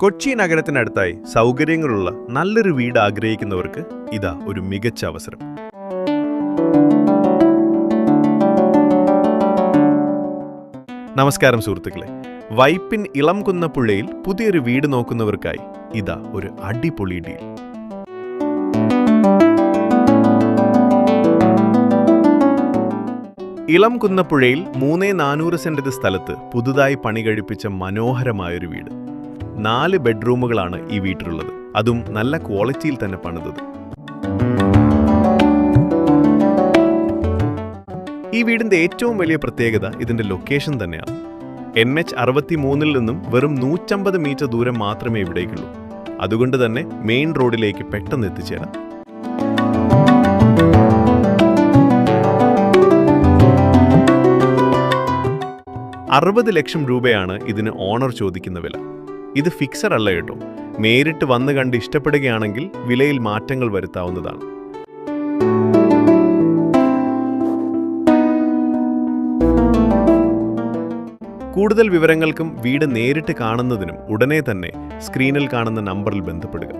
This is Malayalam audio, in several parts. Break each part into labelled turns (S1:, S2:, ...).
S1: കൊച്ചി നഗരത്തിനടുത്തായി സൗകര്യങ്ങളുള്ള നല്ലൊരു വീട് ആഗ്രഹിക്കുന്നവർക്ക് ഇതാ ഒരു മികച്ച അവസരം. നമസ്കാരം സുഹൃത്തുക്കളെ, വൈപ്പിൻ ഇളംകുന്നപ്പുഴയിൽ പുതിയൊരു വീട് നോക്കുന്നവർക്കായി ഇതാ ഒരു അടിപൊളി ഡീൽ. ഇളംകുന്നപ്പുഴയിൽ 3,400 സെന്റ് സ്ഥലത്ത് പുതുതായി പണി കഴിപ്പിച്ച മനോഹരമായൊരു വീട്. 4 ബെഡ്റൂമുകളാണ് ഈ വീട്ടിലുള്ളത്, അതും നല്ല ക്വാളിറ്റിയിൽ തന്നെ പണിതത്. ഈ വീടിന്റെ ഏറ്റവും വലിയ പ്രത്യേകത ഇതിന്റെ ലൊക്കേഷൻ തന്നെയാണ്. NH63 നിന്നും വെറും 150 മീറ്റർ ദൂരം മാത്രമേ ഇവിടേക്കുള്ളൂ. അതുകൊണ്ട് തന്നെ മെയിൻ റോഡിലേക്ക് പെട്ടെന്ന് എത്തിച്ചേരാം. 60 ലക്ഷം രൂപയാണ് ഇതിന് ഓണർ ചോദിക്കുന്ന വില. ഇത് ഫിക്സർ അല്ല കേട്ടോ, നേരിട്ട് വന്ന് കണ്ട് ഇഷ്ടപ്പെടുകയാണെങ്കിൽ വിലയിൽ മാറ്റങ്ങൾ വരുത്താവുന്നതാണ്. കൂടുതൽ വിവരങ്ങൾക്കും വീട് നേരിട്ട് കാണുന്നതിനും ഉടനെ തന്നെ സ്ക്രീനിൽ കാണുന്ന നമ്പറിൽ ബന്ധപ്പെടുക.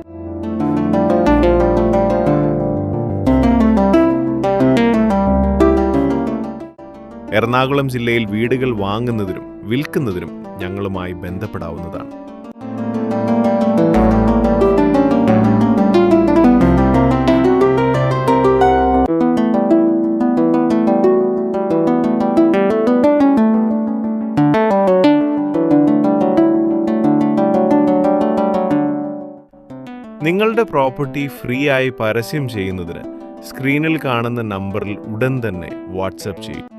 S1: എറണാകുളം ജില്ലയിൽ വീടുകൾ വാങ്ങുന്നതിനും വിൽക്കുന്നതിനും ഞങ്ങളുമായി ബന്ധപ്പെടാവുന്നതാണ്. നിങ്ങളുടെ പ്രോപ്പർട്ടി ഫ്രീ ആയി പരസ്യം ചെയ്യുന്നതിന് സ്ക്രീനിൽ കാണുന്ന നമ്പറിൽ ഉടൻ തന്നെ വാട്സാപ്പ് ചെയ്യും.